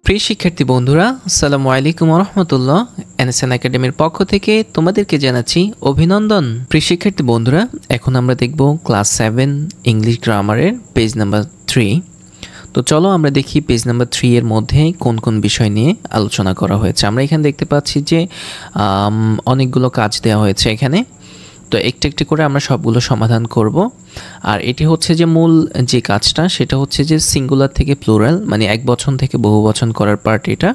প্রিয় শিক্ষার্থী বন্ধুরা, আসসালামু আলাইকুম ওয়া রাহমাতুল্লাহ। এনএসএন একাডেমির পক্ষ থেকে তোমাদেরকে জানাচ্ছি অভিনন্দন। প্রিয় শিক্ষার্থী বন্ধুরা, এখন আমরা দেখব ক্লাস 7 ইংলিশ গ্রামারের পেজ নাম্বার 3। তো চলো আমরা দেখি পেজ নাম্বার 3 এর মধ্যে কোন কোন বিষয় নিয়ে আলোচনা করা হয়েছে। আমরা এখানে দেখতে পাচ্ছি যে অনেকগুলো কাজ দেওয়া হয়েছে এখানে। তো একটু একটু করে আমরা সবগুলো সমাধান করব। আর এটি হচ্ছে যে মূল যে কাজটা, সেটা হচ্ছে যে সিঙ্গুলার থেকে প্লুরাল, মানে এক বচন থেকে বহু বচন করার পার্ট এটা।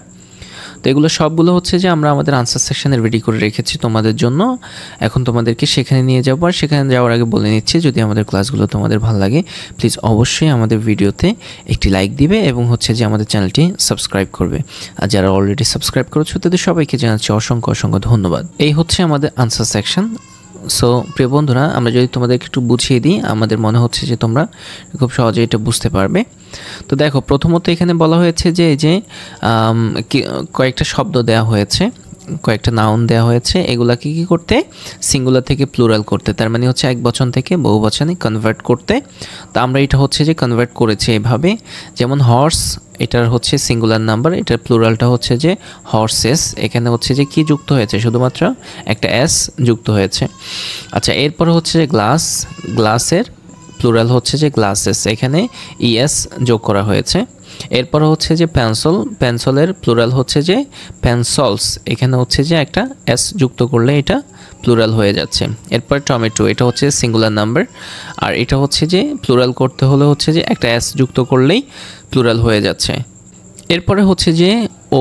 তো এগুলো সবগুলো হচ্ছে যে আমরা আমাদের আনসার সেকশনে রেডি করে রেখেছি তোমাদের জন্য। এখন তোমাদেরকে সেখানে নিয়ে যাবো। আর সেখানে যাওয়ার আগে বলে নিচ্ছি, যদি আমাদের ক্লাসগুলো তোমাদের ভালো লাগে প্লিজ অবশ্যই আমাদের ভিডিওতে একটি লাইক দিবে এবং হচ্ছে যে আমাদের চ্যানেলটি সাবস্ক্রাইব করবে। আর যারা অলরেডি সাবস্ক্রাইব করেছো তাদের সবাইকে জানাচ্ছি অসংখ্য অসংখ্য ধন্যবাদ। এই হচ্ছে আমাদের আনসার সেকশন। সো প্রিয় বন্ধুরা, আমরা যদি তোমাদেরকে একটু বুঝিয়ে দিই, আমাদের মনে হচ্ছে যে তোমরা খুব সহজে এটা বুঝতে পারবে। তো দেখো, প্রথমত এখানে বলা হয়েছে যে কয়েকটা শব্দ দেওয়া হয়েছে, কয়েকটা নাউন দেওয়া হয়েছে। এগুলাকে কী করতে? সিঙ্গুলার থেকে প্লুরাল করতে, তার মানে হচ্ছে এক বচন থেকে বহু বচনে কনভার্ট করতে। তো আমরা এটা হচ্ছে যে কনভার্ট করেছি এভাবে, যেমন হর্স, এটার হচ্ছে সিঙ্গুলার নাম্বার, এটার প্লুরালটা হচ্ছে যে হর্সেস। এখানে হচ্ছে যে কি যুক্ত হয়েছে? শুধুমাত্র একটা এস যুক্ত হয়েছে। আচ্ছা, এরপরে হচ্ছে যে গ্লাস, গ্লাসের প্লুরাল হচ্ছে যে গ্লাসেস, এখানে ইএস যোগ করা হয়েছে। এরপর হচ্ছে যে পেন্সিল, পেন্সিলের প্লুরাল হচ্ছে যে পেন্সলস, এখানে হচ্ছে যে একটা এস যুক্ত করলে এটা প্লুরাল হয়ে যাচ্ছে। এরপর টমেটো, এটা হচ্ছে সিঙ্গুলার নাম্বার, আর এটা হচ্ছে যে প্লুরাল করতে হলে হচ্ছে যে একটা এস যুক্ত করলেই প্লুরাল হয়ে যাচ্ছে। এরপরে হচ্ছে যে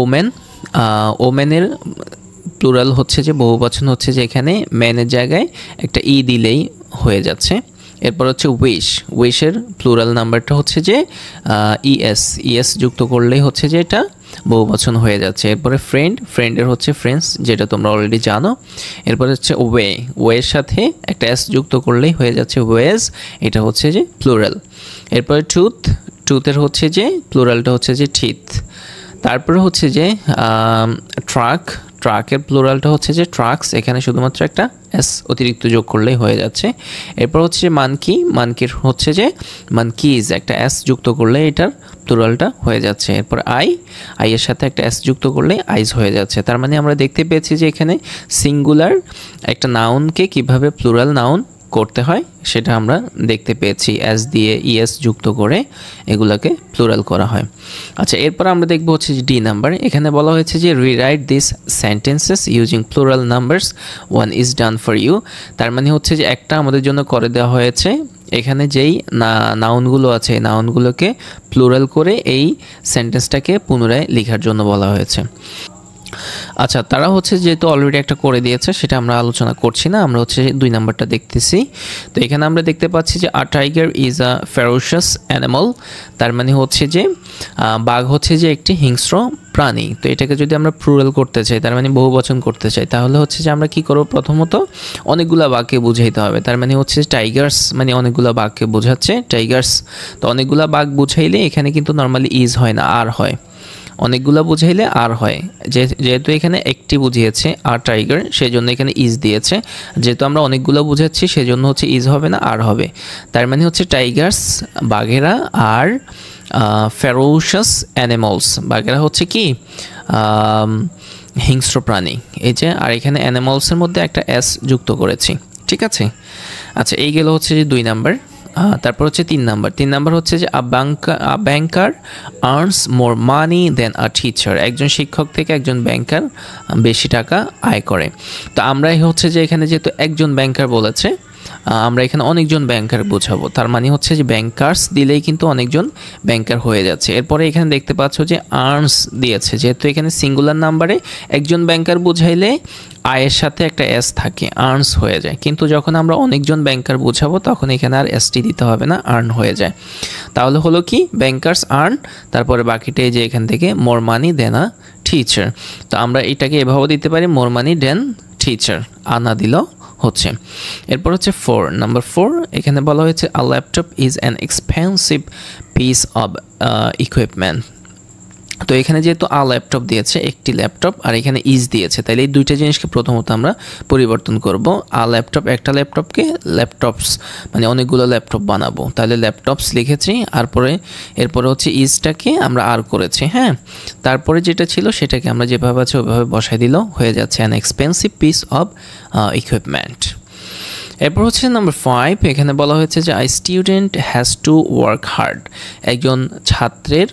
ওমেন, ওমেনের প্লুরাল হচ্ছে যে বহুবচন হচ্ছে যে এখানে ম্যানের জায়গায় একটা ই দিলেই হয়ে যাচ্ছে। এরপর হচ্ছে উইশ, উইশের প্লুরাল নাম্বারটা হচ্ছে যে ইএস, ইএস যুক্ত করলেই হচ্ছে যে এটা বহুবচন হয়ে যাচ্ছে। এরপরে ফ্রেন্ড, ফ্রেন্ডের হচ্ছে ফ্রেন্ডস, যেটা তোমরা অলরেডি জানো। এরপরে হচ্ছে ওয়ে, ওয়ের সাথে একটা এস যুক্ত করলেই হয়ে যাচ্ছে ওয়েজ, এটা হচ্ছে যে প্লুরাল। এরপরে টুথ, টুথের হচ্ছে যে প্লুরালটা হচ্ছে যে টিথ। তারপরে হচ্ছে যে ট্রাক, ট্রাকের প্লুরালটা হচ্ছে যে ট্রাকস, এখানে শুধুমাত্র একটা এস অতিরিক্ত যোগ করলেই হয়ে যাচ্ছে। এরপর হচ্ছে যে মানকি, মানকির হচ্ছে যে মানকিজ, একটা এস যুক্ত করলে এটার প্লুরালটা হয়ে যাচ্ছে। এরপর আই, আইয়ের সাথে একটা এস যুক্ত করলে আইজ হয়ে যাচ্ছে। তার মানে আমরা দেখতে পেয়েছি যে এখানে সিঙ্গুলার একটা নাউনকে কিভাবে প্লুরাল নাউন করতে হয় সেটা আমরা দেখতে পেয়েছি। এস দিয়ে ইএস যুক্ত করে এগুলাকে প্লুরাল করা হয়। আচ্ছা, এরপর আমরা দেখব হচ্ছে যে ডি নাম্বার। এখানে বলা হয়েছে যে rewrite this sentences using plural numbers, one is done for you. তার মানে হচ্ছে যে একটা আমাদের জন্য করে দেওয়া হয়েছে। এখানে যেই নাউনগুলো আছে, এই নাউনগুলোকে প্লুরাল করে এই সেন্টেন্সটাকে পুনরায় লেখার জন্য বলা হয়েছে। আচ্ছা, তারা হচ্ছে যেহেতু অলরেডি একটা করে দিয়েছে, সেটা আমরা আলোচনা করছি না, আমরা হচ্ছে 2 নাম্বারটা দেখতেছি। তো এখানে আমরা দেখতে পাচ্ছি যে a tiger is a ferocious animal. তার মানে হচ্ছে যে বাঘ হচ্ছে যে একটি হিংস্র প্রাণী। তো এটাকে যদি আমরা প্লুরাল করতে চাই, তার মানে বহু বচন করতে চাই, তাহলে হচ্ছে যে আমরা কি করব? প্রথমত অনেকগুলা বাঘকে বুঝাইতে হবে। তার মানে হচ্ছে টাইগার্স মানে অনেকগুলা বাঘকে বোঝাচ্ছে, টাইগার্স। তো অনেকগুলা বাঘ বুঝাইলে এখানে কিন্তু নর্মালি ইজ হয় না, আর হয়। অনেকগুলা বুঝাইলে আর হয়, যেহেতু এখানে একটি বুঝিয়েছে আর টাইগার, সেই জন্য এখানে ইজ দিয়েছে। যেহেতু আমরা অনেকগুলো বুঝাচ্ছি সেই জন্য হচ্ছে ইজ হবে না, আর হবে। তার মানে হচ্ছে টাইগার্স বাঘেরা, আর ফেরোশাস অ্যানিমালস বাঘেরা হচ্ছে কি হিংস্র প্রাণী। এই যে, আর এখানে অ্যানিমালসের মধ্যে একটা এস যুক্ত করেছি, ঠিক আছে। আচ্ছা, এই গেল হচ্ছে যে 2 নাম্বার। তারপর হচ্ছে 3 নাম্বার। 3 নাম্বার হচ্ছে যে আ ব্যাংকার আর্নস মোর মানি দেন আ টিচার। একজন শিক্ষক থেকে একজন ব্যাংকার বেশি টাকা আয় করে। তো আমরা হচ্ছে যে এখানে যেহেতু একজন ব্যাংকার বলেছে, আমরা এখানে অনেকজন ব্যাংকার বোঝাবো। তার মানে হচ্ছে যে ব্যাংকার্স দিলেই কিন্তু অনেকজন ব্যাংকার হয়ে যাচ্ছে। এরপরে এখানে দেখতে পাচ্ছ যে আর্নস দিয়েছে, যেহেতু এখানে সিঙ্গুলার নাম্বারে একজন ব্যাংকার বুঝাইলে আয়ের সাথে একটা এস থাকে, আর্নস হয়ে যায়। কিন্তু যখন আমরা অনেকজন ব্যাংকার বোঝাবো তখন এখানে আর এসটি দিতে হবে না, আর্ন হয়ে যায়। তাহলে হলো কি? ব্যাংকার্স আর্ন, তারপরে বাকিটাই যে এখান থেকে মোর মানি দেন আ টিচার। তো আমরা এটাকে এভাবে দিতে পারি, মোর মানি দেন টিচার, আনা দিল হচ্ছে। এরপর হচ্ছে 4 নাম্বার 4। এখানে বলা হয়েছে a laptop is an expensive piece of equipment. তো এখানে যেহেতু ল্যাপটপ দিয়েছে একটি ল্যাপটপ আর এখানে ইজ দিয়েছে, তাহলে এই দুইটা জিনিসকে প্রথমত আমরা পরিবর্তন করব। ল্যাপটপ একটা ল্যাপটপকে ল্যাপটপস মানে অনেকগুলো ল্যাপটপ বানাবো, তাহলে ল্যাপটপস লিখেছি আর এরপরে হচ্ছে ইজটাকে আমরা আর করেছি। হ্যাঁ, তারপরে যেটা ছিল সেটাকে আমরা যেভাবে আছে ওইভাবে বসাই দিল, হয়ে যাচ্ছে an expensive piece of equipment. এরপর হচ্ছে নাম্বার 5, এখানে বলা হয়েছে যে I student has to work hard, একজন ছাত্রের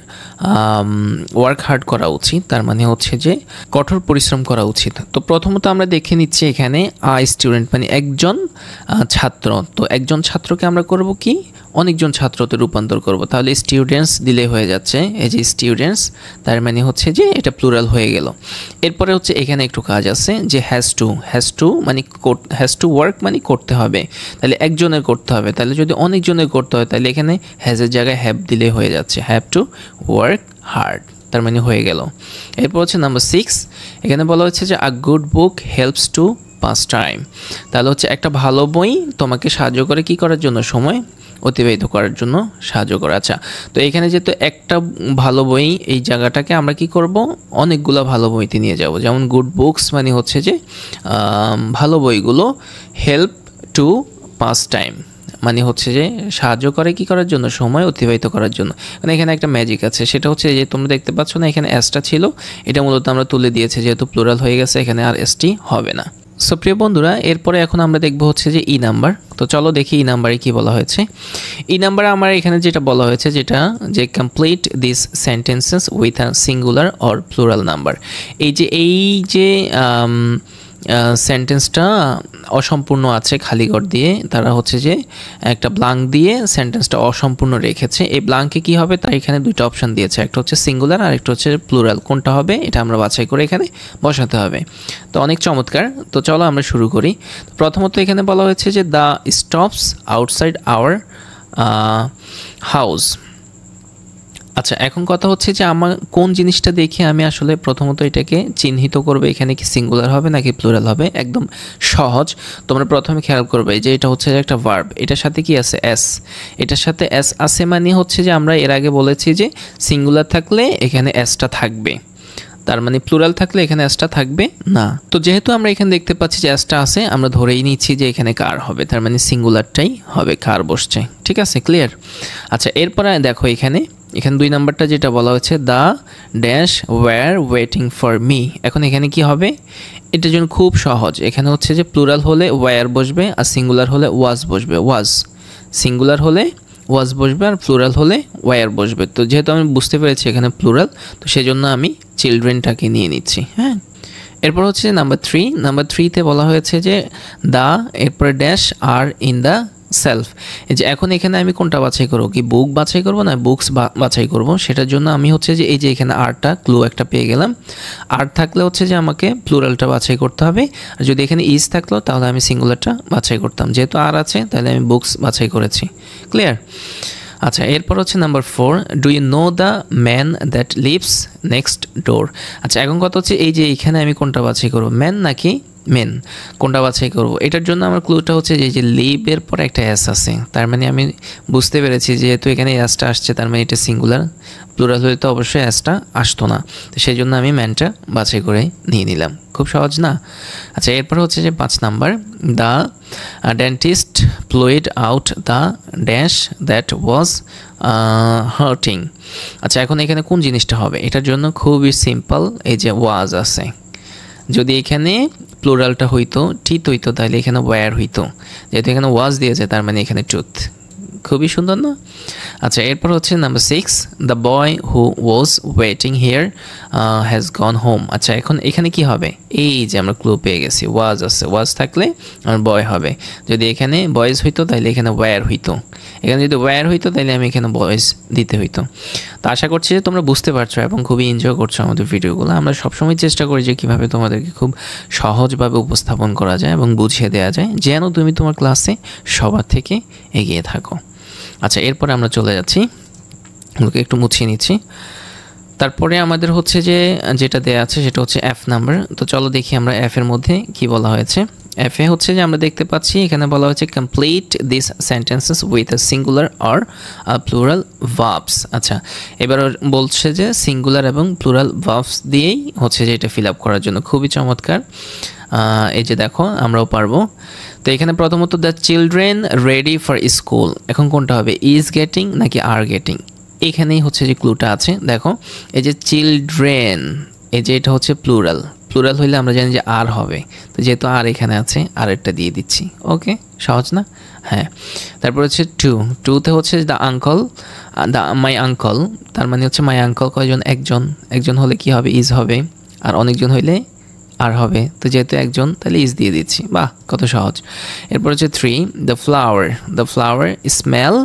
ওয়ার্ক হার্ড করা উচিত, তার মানে হচ্ছে যে কঠোর পরিশ্রম করা উচিত। তো প্রথমত আমরা দেখে নিচ্ছি এখানে আই স্টুডেন্ট মানে একজন ছাত্র, তো একজন ছাত্রকে আমরা করব কি অনেকজন ছাত্রতে রূপান্তর করব, তাহলে স্টুডেন্টস দিলে হয়ে যাচ্ছে এই যে স্টুডেন্টস, তার মানে হচ্ছে যে এটা প্লুরাল হয়ে গেল। এরপরে হচ্ছে এখানে একটু কাজ আছে যে হ্যাজ টু মানে হ্যাজ টু ওয়ার্ক মানে করতে হবে, তাহলে একজনের করতে হবে, তাহলে যদি অনেকজনের করতে হয় তাহলে এখানে হ্যাজের জায়গায় হ্যাভ দিলে হয়ে যাচ্ছে হ্যাভ টু ওয়ার্ক হার্ড, তার মানে হয়ে গেল। এরপর হচ্ছে নাম্বার 6, এখানে বলা হচ্ছে যে a good book helps to pass time, তাহলে হচ্ছে একটা ভালো বই তোমাকে সাহায্য করে কি করার জন্য, সময় অতিবাহিত করার জন্য সাহায্য করে। আচ্ছা, তো এখানে যেহেতু একটা ভালো বই, এই জায়গাটাকে আমরা কি করব অনেকগুলো ভালো বইতে নিয়ে যাব, যেমন গুড বুকস মানে হচ্ছে যে ভালো বইগুলো, হেল্প টু পাস টাইম মানে হচ্ছে যে সাহায্য করে কি করার জন্য, সময় অতিবাহিত করার জন্য। মানে এখানে একটা ম্যাজিক আছে, সেটা হচ্ছে যে তোমরা দেখতে পাচ্ছ না এখানে এসটা ছিল, এটা মূলত আমরা তুলে দিয়েছি যেহেতু প্লুরাল হয়ে গেছে, এখানে আর এসটি হবে না। সো প্রিয় বন্ধুরা, এরপরে এখন আমরা দেখব হচ্ছে যে ই নাম্বার। তো চলো দেখি ই নাম্বারে কি বলা হয়েছে। ই নাম্বারে আমার এখানে যেটা বলা হয়েছে যেটা যে complete this sentences with a singular or plural number, এই যে সেন্টেন্সটা অসম্পূর্ণ আছে খালিঘর দিয়ে, তারা হচ্ছে যে একটা ব্লাঙ্ক দিয়ে সেন্টেন্সটা অসম্পূর্ণ রেখেছে। এই ব্লাঙ্কে কি হবে, তার এখানে দুইটা অপশন দিয়েছে, একটা হচ্ছে সিঙ্গুলার আর একটা হচ্ছে প্লুরাল, কোনটা হবে এটা আমরা বাছাই করে এখানে বসাতে হবে। তো অনেক চমৎকার। তো চলো আমরা শুরু করি। প্রথমত এখানে বলা হয়েছে যে the stops outside our house. আচ্ছা, এখন কথা হচ্ছে যে আমার কোন জিনিসটা দেখে আমি আসলে প্রথমত এটাকে চিহ্নিত করবে এখানে কি সিঙ্গুলার হবে নাকি প্লুরাল হবে, একদম সহজ। তোমরা প্রথমে খেয়াল করবে যে এটা হচ্ছে একটা ভার্ব, এটার সাথে কি আছে এস, এটার সাথে এস আছে মানে হচ্ছে যে আমরা এর আগে বলেছি যে সিঙ্গুলার থাকলে এখানে এসটা থাকবে, তার মানে প্লুরাল থাকলে এখানে এসটা থাকবে না। তো যেহেতু আমরা এখানে দেখতে পাচ্ছি যে এসটা আছে, আমরা ধরেই নিচ্ছি যে এখানে কার হবে, তার মানে সিঙ্গুলারটাই হবে, কার বসছে। ঠিক আছে, ক্লিয়ার? আচ্ছা, এরপরে দেখো এখানে 2 নাম্বারটা যেটা বলা হচ্ছে the dash were waiting for me. এখন এখানে কি হবে, এটার জন্য খুব সহজ, এখানে হচ্ছে যে প্লুরাল হলে ওয়্যার বসবে আর সিঙ্গুলার হলে ওয়াজ বসবে, ওয়াজ। সিঙ্গুলার হলে ওয়াজ বসবে আর প্লুরাল হলে ওয়্যার বসবে। তো যেহেতু আমি বুঝতে পেরেছি এখানে প্লুরাল, তো সেই জন্য আমি চিলড্রেনটাকে নিয়ে নিচ্ছি। হ্যাঁ, এরপর হচ্ছে নাম্বার 3তে বলা হয়েছে যে দ্য এরপরে dash are in the shelf. এই যে এখন এখানে আমি কোনটা বাছাই করবো, কি বুক বাছাই করবো না বুকস বাছাই করব, সেটার জন্য আমি হচ্ছে যে এই যে এখানে আরটা ক্লু একটা পেয়ে গেলাম। আর থাকলে হচ্ছে যে আমাকে প্লুরালটা বাছাই করতে হবে, আর যদি এখানে ইজ থাকলো তাহলে আমি সিঙ্গুলারটা বাছাই করতাম। যেহেতু আর আছে তাহলে আমি বুকস বাছাই করেছি। ক্লিয়ার? আচ্ছা, এরপর হচ্ছে number 4, do you know the man that lives next door. আচ্ছা, এখন কথা হচ্ছে এই যে এখানে আমি কোনটা বাছাই করবো, ম্যান নাকি মেন, কোনটা বাছাই করব। এটার জন্য আমার ক্লুটা হচ্ছে যে লিভের পর একটা এস আছে, তার মানে আমি বুঝতে পেরেছি যেহেতু এখানে এসটা আসছে তার মানে এটা সিঙ্গুলার, প্লুরাল হলে তো অবশ্যই এসটা আসতো না, তো সেই জন্য আমি ম্যানটা বাছাই করে নিয়ে নিলাম। খুব সহজ না? আচ্ছা, এরপর হচ্ছে যে 5 number the dentist pulled out the dash that was hurting. আচ্ছা, এখন এখানে কোন জিনিসটা হবে, এটার জন্য খুবই সিম্পল, এই যে ওয়াজ আছে, যদি এখানে প্লুরালটা হইতো টিথ হইতো তাহলে এখানে ওয়্যার হইতো, যেহেতু এখানে ওয়াজ দিয়েছে তার মানে এখানে টুথ। খুবই সুন্দর না? আচ্ছা, এরপর হচ্ছে number 6, the boy who was waiting here has gone home. আচ্ছা, এখন এখানে কি হবে, এই যে আমরা ক্লু পেয়ে গেছি, ওয়াজ আছে, ওয়াজ থাকলে আমার বয় হবে, যদি এখানে বয়েজ হইতো তাহলে এখানে ওয়্যার হইতো, এখানে যদি ওয়্যার হইতো তাহলে আমি এখানে বয়েজ দিতে হইতো। তো আশা করছি যে তোমরা বুঝতে পারছো এবং খুবই এনজয় করছো আমাদের ভিডিওগুলো। আমরা সবসময় চেষ্টা করি যে কীভাবে তোমাদেরকে খুব সহজভাবে উপস্থাপন করা যায় এবং বুঝিয়ে দেওয়া যায়, যেন তুমি তোমার ক্লাসে সবার থেকে এগিয়ে থাকো। আচ্ছা, এরপরে আমরা চলে যাচ্ছি, ওকে একটু মুছিয়ে নিচ্ছি। তারপরে আমাদের হচ্ছে যে যেটা দেয়া আছে সেটা হচ্ছে এফ নাম্বার। তো চলো দেখি আমরা এফ এর মধ্যে কি বলা হয়েছে। এফ এ হচ্ছে যে আমরা দেখতে পাচ্ছি এখানে বলা হচ্ছে complete this sentences with a singular or plural verbs. আচ্ছা, এবার বলছে যে সিঙ্গুলার এবং প্লুরাল ভার্বস দিয়েই হচ্ছে যে এটা ফিল আপ করার জন্য। খুবই চমৎকার। এই যে দেখো আমরাও পারবো। তো এখানে প্রথমত the children ready for school, এখন কোনটা হবে, ইজ গেটিং নাকি আর গেটিং? এখানেই হচ্ছে যে ক্লুটা আছে। দেখো এই যে চিলড্রেন, এই যে এটা হচ্ছে প্লুরাল, প্লুরাল হইলে আমরা জানি যে আর হবে, তো যেহেতু আর এখানে আছে আর একটা দিয়ে দিচ্ছি। ওকে, সহজ না? হ্যাঁ। তারপর হচ্ছে টুতে হচ্ছে দ্য আঙ্কল, মাই আঙ্কল, তার মানে হচ্ছে মাই আঙ্কল কয়জন, একজন, একজন হলে কি হবে, ইজ হবে, আর অনেকজন হইলে আর হবে, তো যেহেতু একজন তাহলে ইজ দিয়ে দিচ্ছি। বাহ, কত সহজ। এরপর হচ্ছে দ্য ফ্লাওয়ার স্মেল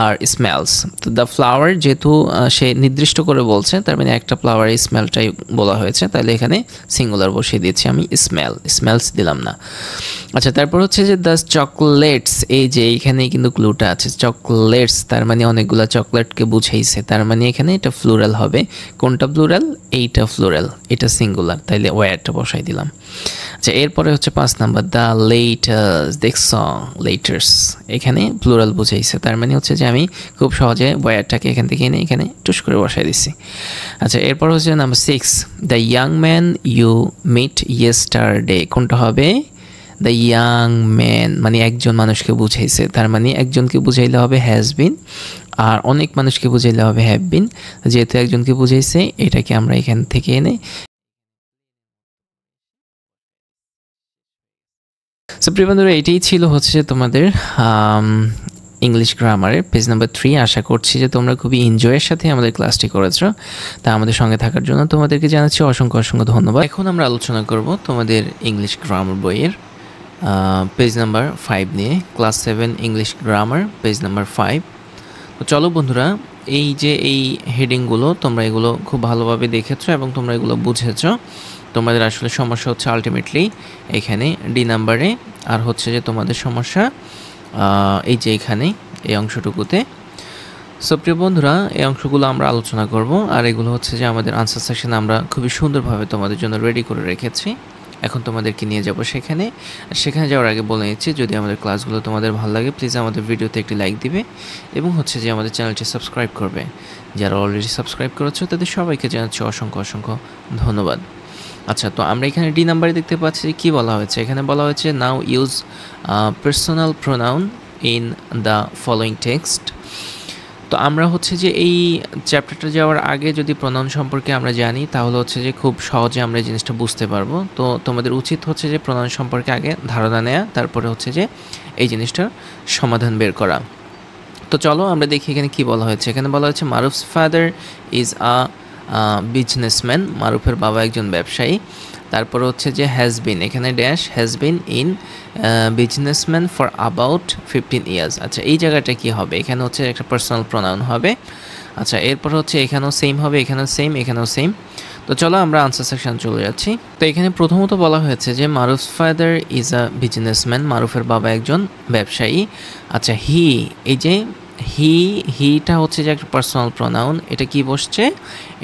আর স্মেলস। তো দ্য ফ্লাওয়ার যেহেতু সে নির্দিষ্ট করে বলছে, তার মানে একটা ফ্লাওয়ারের স্মেলটাই বলা হয়েছে, তাহলে এখানে সিঙ্গুলার বসিয়ে দিচ্ছি আমি, স্মেলস দিলাম না। আচ্ছা, তারপর হচ্ছে যে দ্য চকলেটস, এই যে এইখানেই কিন্তু ক্লুটা আছে, চকলেটস তার মানে অনেকগুলো চকলেটকে বুঝাইছে, তার মানে এখানে এটা ফ্লুরাল হবে। কোনটা ফ্লুরাল? এইটা ফ্লুরাল, এটা সিঙ্গুলার, তাইলে ওয়্যারটা বসাই দিলাম। আচ্ছা, এরপরে হচ্ছে 5 নাম্বার দ্য লেটার্স, দেখছ লেটার্স, এখানে প্লুরাল বুঝাইছে, তার মানে হচ্ছে যে আমি খুব সহজে ওয়্যারটাকে এখান থেকে এনে এখানে টুস করে বসাই দিচ্ছি। আচ্ছা, এরপর হচ্ছে number 6 the young man you meet yesterday, কোনটা হবে, দ্য ইয়াং ম্যান মানে একজন মানুষকে বুঝাইছে, তার মানে একজনকে বুঝাইলে হবে হ্যাজ বিন, আর অনেক মানুষকে বুঝাইলে হবে হ্যাভ বিন। যেহেতু একজনকে বুঝাইছে, এটাকে আমরা এখান থেকে এনে সো প্রিয় বন্ধুরা, এটাই ছিল হচ্ছে তোমাদের ইংলিশ গ্রামারের পেজ নাম্বার 3। আশা করছি যে তোমরা খুবই এনজয়ের সাথে আমাদের ক্লাসটি করেছো। তা আমাদের সঙ্গে থাকার জন্য তোমাদেরকে জানাচ্ছি অসংখ্য অসংখ্য ধন্যবাদ। এখন আমরা আলোচনা করব তোমাদের ইংলিশ গ্রামার বইয়ের পেজ নাম্বার 5 নিয়ে, class 7 English grammar page number 5। তো চলো বন্ধুরা, এই যে এই হেডিংগুলো তোমরা এগুলো খুব ভালোভাবে দেখেছো এবং তোমরা এগুলো বুঝেছো। তোমাদের আসলে সমস্যা হচ্ছে আলটিমেটলি এখানে ডি নাম্বারে, আর হচ্ছে যে তোমাদের সমস্যা এই যে এখানে এই অংশটুকুতে। সো প্রিয় বন্ধুরা, এই অংশগুলো আমরা আলোচনা করব, আর এগুলো হচ্ছে যে আমাদের আনসার সেকশনে আমরা খুবই সুন্দরভাবে তোমাদের জন্য রেডি করে রেখেছি। এখন তোমাদেরকে নিয়ে যাব সেখানে। সেখানে যাওয়ার আগে বলে নিচ্ছি, যদি আমাদের ক্লাসগুলো তোমাদের ভালো লাগে প্লিজ আমাদের ভিডিওতে একটি লাইক দিবে এবং হচ্ছে যে আমাদের চ্যানেলটি সাবস্ক্রাইব করবে। যারা অলরেডি সাবস্ক্রাইব করেছো তাদের সবাইকে জানাচ্ছি অসংখ্য অসংখ্য ধন্যবাদ। আচ্ছা, তো আমরা এখানে ডি নাম্বারে দেখতে পাচ্ছি কি বলা হয়েছে। এখানে বলা হয়েছে now use personal pronoun in the following text. তো আমরা হচ্ছে যে এই চ্যাপ্টারটা যাওয়ার আগে যদি প্রোনাউন সম্পর্কে আমরা জানি, তাহলে হচ্ছে যে খুব সহজে আমরা এই জিনিসটা বুঝতে পারবো। তো তোমাদের উচিত হচ্ছে যে প্রোনাউন সম্পর্কে আগে ধারণা নেওয়া, তারপরে হচ্ছে যে এই জিনিসটার সমাধান বের করা। তো চলো আমরা দেখি এখানে কি বলা হয়েছে। এখানে বলা হয়েছে Maruf's father is a businessman, মারুফের বাবা একজন ব্যবসায়ী। তারপর হচ্ছে যে হ্যাজ বিন, এখানে dash has been in businessman for about 15 years. আচ্ছা, এই জায়গাটা কি হবে, এখানে হচ্ছে একটা পার্সোনাল প্রোনাউন হবে। আচ্ছা, এরপর হচ্ছে এখানেও সেম হবে, এখানেও সেম, এখানেও সেম। তো চলো আমরা আনসার সেকশন চলে যাচ্ছি। তো এখানে প্রথমত বলা হয়েছে যে Maruf's father is a businessman, মারুফের বাবা একজন ব্যবসায়ী। আচ্ছা, এই যে হিটা হচ্ছে যে একটা পার্সোনাল প্রোনাউন, এটা কি বসছে,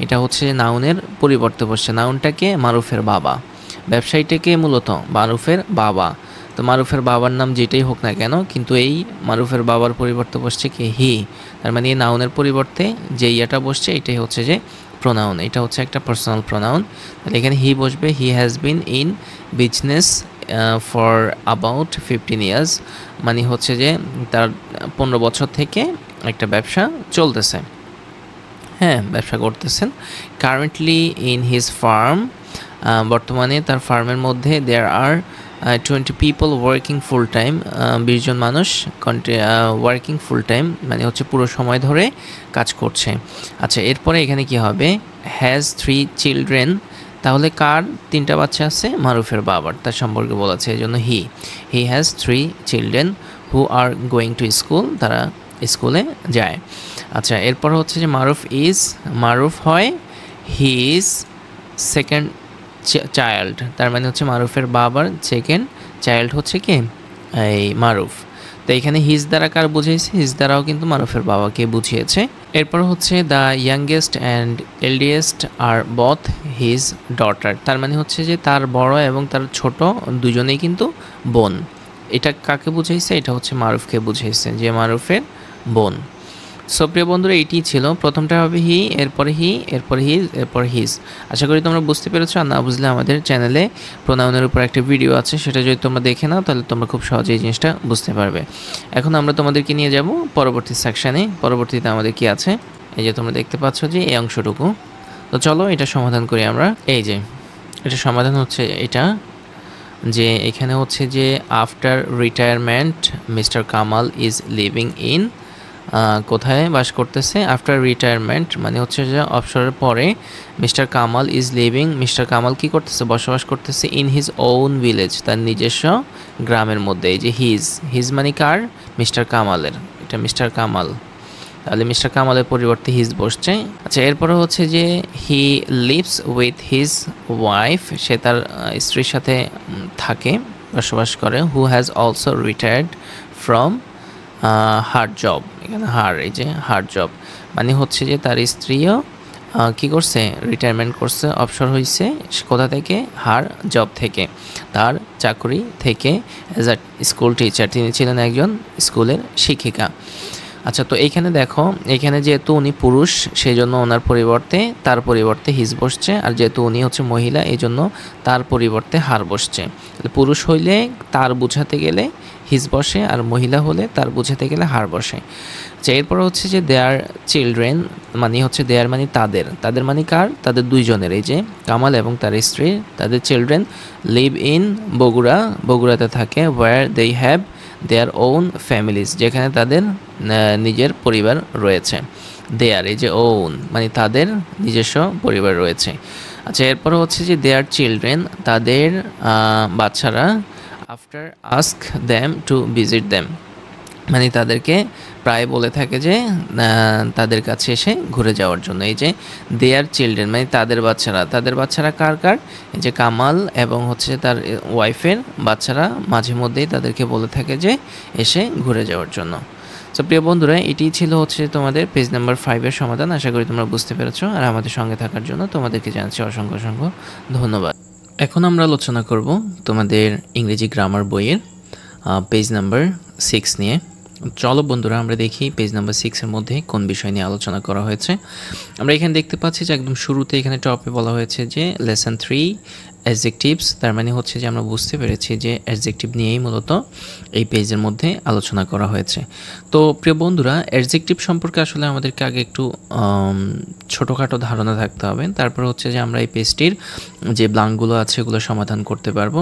এটা হচ্ছে নাউনের পরিবর্তে বসছে। নাউনটাকে মারুফের বাবা, ব্যবসায়ীটাকে মূলত মারুফের বাবা। তো মারুফের বাবার নাম যেটাই হোক না কেন, কিন্তু এই মারুফের বাবার পরিবর্তে বসছে কি, হি। তার মানে এই নাউনের পরিবর্তে যে ইয়াটা বসছে এটাই হচ্ছে যে প্রোনাউন, এটা হচ্ছে একটা পার্সোনাল প্রোনাউন। তাহলে এখানে হি বসবে, he has been in business for about 15 years, মানে হচ্ছে যে তার 15 বছর থেকে একটা ব্যবসা চলতেছে, হ্যাঁ ব্যবসা করতেছেন। কারেন্টলি ইন হিজ ফার্ম, বর্তমানে তার ফার্মের মধ্যে দেয়ার আর 20 পিপল ওয়ার্কিং ফুল টাইম, 20 জন মানুষ ওয়ার্কিং ফুল টাইম মানে হচ্ছে পুরো সময় ধরে কাজ করছে। আচ্ছা, এরপরে এখানে কি হবে, হ্যাজ 3 চিলড্রেন, তাহলে কার 3টা বাচ্চা আছে, মারুফের বাবার, তার সম্পর্কে বলেছে, এই জন্য he has 3 children who are going to school, তারা স্কুলে যায়। আচ্ছা, এরপর হচ্ছে যে মারুফ হয় হি ইজ সেকেন্ড চাইল্ড, তার মানে হচ্ছে মারুফের বাবার সেকেন্ড চাইল্ড হচ্ছে কি এই মারুফ। তো এখানে হিজ দ্বারা কার বুঝিয়েছে, হিজ দ্বারাও কিন্তু মারুফের বাবাকে বুঝিয়েছে। এরপর হচ্ছে the youngest and eldest are both his daughter, তার মানে হচ্ছে যে তার বড় এবং তার ছোট দুজনেই কিন্তু বোন। এটা কাকে বুঝাইছে, এটা হচ্ছে মারুফকে বুঝাইছে, যে মারুফের বোন। সো প্রিয় বন্ধুরা, এইটি ছিল। প্রথমটা হবে হি, এরপরে হি, এরপর হিজ, এরপর হিজ। আশা করি তোমরা বুঝতে পেরেছো। আর না বুঝলে আমাদের চ্যানেলে প্রোনাউনের উপর একটা ভিডিও আছে, সেটা যদি তোমরা দেখে নাও তাহলে তোমরা খুব সহজেই এই জিনিসটা বুঝতে পারবে। এখন আমরা তোমাদেরকে নিয়ে যাব পরবর্তী সেকশানে। পরবর্তীতে আমাদের কি আছে, এই যে তোমরা দেখতে পাচ্ছ যে এই অংশটুকু। তো চলো এটা সমাধান করি আমরা। এই যে এটা সমাধান হচ্ছে এটা, যে এখানে হচ্ছে যে after retirement mister Kamal is living in, কোথায় বাস করতেছে, আফটার রিটায়ারমেন্ট মানে হচ্ছে যে অবসরের পরে mister Kamal is living, mister Kamal কি করতেছে, বসবাস করতেছে ইন হিজ ওন ভিলেজ, তার নিজস্ব গ্রামের মধ্যে। এই যে হিজ, হিজ মানে কার, মিস্টার কামালের, এটা মিস্টার কামাল, তাহলে মিস্টার কামালের পরিবর্তে হিজ বসছে। আচ্ছা, এরপরে হচ্ছে যে he lives with his wife, সে তার স্ত্রীর সাথে থাকে, বসবাস করে। Who has also retired from her job, এখানে হার, এই যে হার জব মানে হচ্ছে যে তার স্ত্রীও কী করছে, রিটায়ারমেন্ট করছে, অবসর হয়েছে কোথা থেকে, হার জব থেকে, তার চাকরি থেকে। অ্যাজ আ স্কুল টিচার, তিনি ছিলেন একজন স্কুলের শিক্ষিকা। আচ্ছা, তো এইখানে দেখো, এখানে যেহেতু উনি পুরুষ সেই জন্য ওনার পরিবর্তে তার পরিবর্তে হিজ বসছে, আর যেহেতু উনি হচ্ছে মহিলা এই জন্য তার পরিবর্তে হার বসছে। পুরুষ হইলে তার বুঝাতে গেলে হিজ বসে, আর মহিলা হলে তার বুঝাতে গেলে হার বসে। আচ্ছা, এরপর হচ্ছে যে দেয়ার চিলড্রেন মানে হচ্ছে দেয়ার মানে তাদের, তাদের মানে কার, তাদের দুইজনের, এই যে কামাল এবং তার স্ত্রী, তাদের চিলড্রেন লিভ ইন বগুড়া, বগুড়াতে থাকে। Where they have their own families, যেখানে তাদের নিজের পরিবার রয়েছে। দেয়ার, এই যে ওন মানে তাদের নিজস্ব পরিবার রয়েছে। আচ্ছা, এরপর হচ্ছে যে দেয়ার চিলড্রেন, তাদের বাচ্চারা, after ask them to visit them মানে তাদেরকে প্রায় বলে থাকে যে তাদের কাছে এসে ঘুরে যাওয়ার জন্য। এই যে দেয়ার চিলড্রেন মানে তাদের বাচ্চারা, তাদের বাচ্চারা কার কার, এই যে কামাল এবং হচ্ছে তার ওয়াইফের বাচ্চারা মাঝে মধ্যেই তাদেরকে বলে থাকে যে এসে ঘুরে যাওয়ার জন্য। তো প্রিয় বন্ধুরা, এটি ছিল হচ্ছে তোমাদের পেজ নাম্বার 5-এর সমাধান। আশা করি তোমরা বুঝতে পেরেছো, আর আমাদের সঙ্গে থাকার জন্য তোমাদেরকে জানাচ্ছি অসংখ্য অসংখ্য ধন্যবাদ। এখন আমরা আলোচনা করব তোমাদের ইংরেজি গ্রামার বইয়ের পেজ নাম্বার 6 নিয়ে। চলো বন্ধুরা, আমরা দেখি পেজ নাম্বার 6-এর মধ্যে কোন বিষয় নিয়ে আলোচনা করা হয়েছে। আমরা এখানে দেখতে পাচ্ছি যে একদম শুরুতে এখানে টপে বলা হয়েছে যে লেসন 3 অ্যাডজেক্টিভস, তার মানে হচ্ছে যে আমরা বুঝতে পেরেছি যে অ্যাডজেক্টিভ নিয়েই মূলত এই পেজের মধ্যে আলোচনা করা হয়েছে। তো প্রিয় বন্ধুরা, অ্যাডজেক্টিভ সম্পর্কে আসলে আমাদেরকে আগে একটু ছোটোখাটো ধারণা থাকতে হবে, তারপর হচ্ছে যে আমরা এই পেজটির যে ব্লাঙ্কগুলো আছে এগুলো সমাধান করতে পারবো।